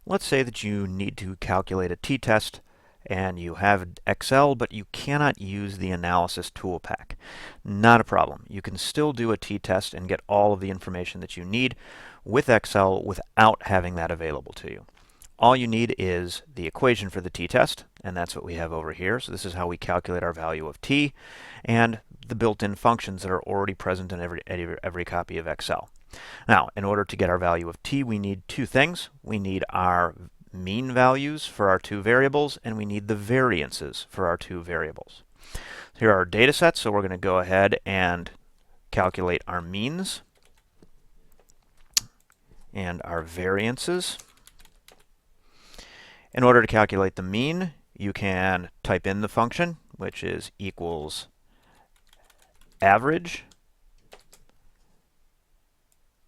Let's say that you need to calculate a t-test and you have Excel, but you cannot use the analysis tool pack. Not a problem. You can still do a t-test and get all of the information that you need with Excel without having that available to you. All you need is the equation for the t-test, and that's what we have over here. So this is how we calculate our value of t, and the built-in functions that are already present in every copy of Excel. Now, in order to get our value of t, we need two things. We need our mean values for our two variables, and we need the variances for our two variables. Here are our data sets, so we're going to go ahead and calculate our means and our variances. In order to calculate the mean, you can type in the function, which is equals average.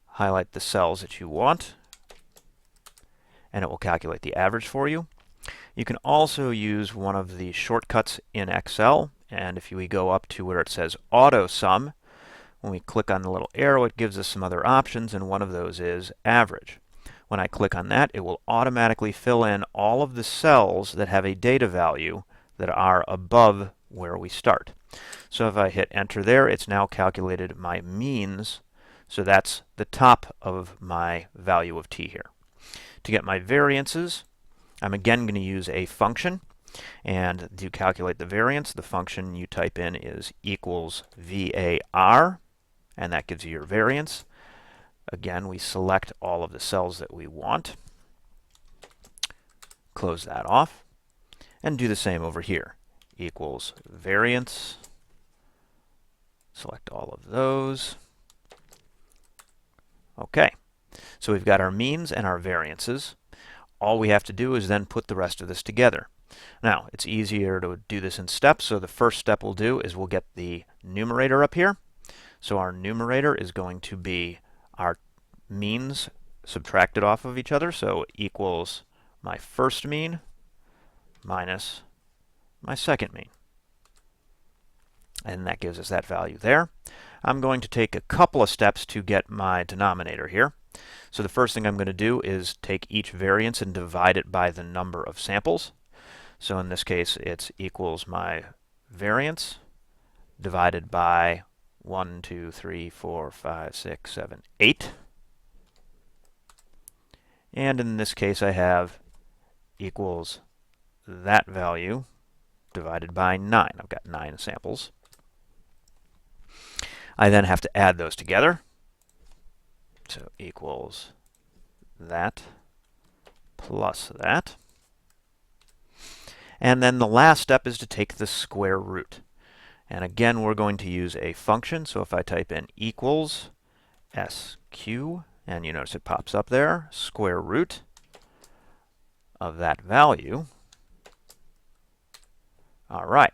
Highlight the cells that you want, and it will calculate the average for you. You can also use one of the shortcuts in Excel, and if we go up to where it says Auto Sum, when we click on the little arrow, it gives us some other options, and one of those is average. When I click on that, it will automatically fill in all of the cells that have a data value that are above where we start. So if I hit enter there, it's now calculated my means. So that's the top of my value of t here. To get my variances, I'm again going to use a function. And to calculate the variance, the function you type in is equals VAR, and that gives you your variance. Again, we select all of the cells that we want. Close that off. And do the same over here. Equals variance. Select all of those. Okay, so we've got our means and our variances. All we have to do is then put the rest of this together. Now, it's easier to do this in steps, so the first step we'll do is we'll get the numerator up here. So our numerator is going to be our means subtracted off of each other, so equals my first mean minus my second mean. And that gives us that value there. I'm going to take a couple of steps to get my denominator here. So the first thing I'm going to do is take each variance and divide it by the number of samples. So in this case, it's equals my variance divided by 1, 2, 3, 4, 5, 6, 7, 8. And in this case, I have equals that value divided by 9. I've got 9 samples. I then have to add those together. So equals that plus that. And then the last step is to take the square root. And again, we're going to use a function. So if I type in equals SQ, and you notice it pops up there, square root of that value. All right.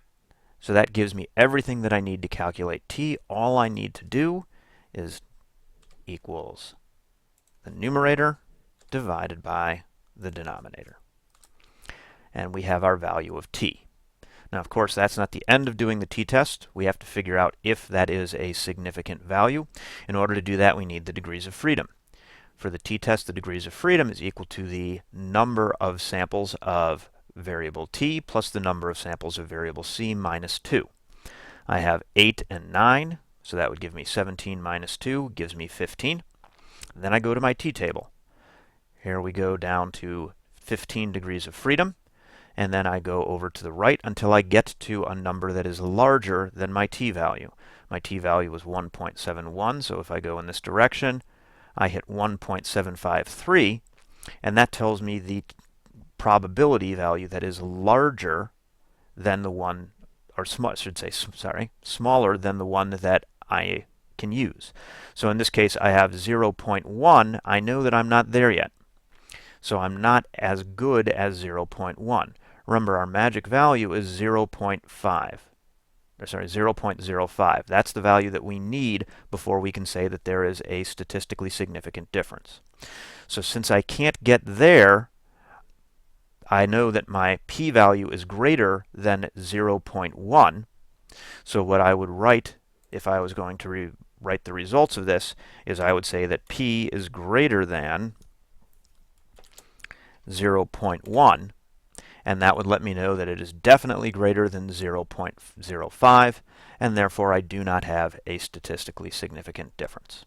So that gives me everything that I need to calculate t. All I need to do is equals the numerator divided by the denominator. And we have our value of t. Now, of course, that's not the end of doing the t-test. We have to figure out if that is a significant value. In order to do that, we need the degrees of freedom. For the t-test, the degrees of freedom is equal to the number of samples of variable t plus the number of samples of variable c minus 2. I have 8 and 9, so that would give me 17 minus 2, gives me 15. Then I go to my t-table. Here we go down to 15 degrees of freedom, and then I go over to the right until I get to a number that is larger than my t-value. My t-value was 1.71, so if I go in this direction, I hit 1.753, and that tells me the probability value that is larger than the one, or smaller than the one that I can use. So in this case, I have 0.1. I know that I'm not there yet. So I'm not as good as 0.1. Remember, our magic value is 0.05. That's the value that we need before we can say that there is a statistically significant difference. So since I can't get there, I know that my p-value is greater than 0.1. So what I would write if I was going to write the results of this is I would say that p is greater than 0.1, and that would let me know that it is definitely greater than 0.05, and therefore I do not have a statistically significant difference.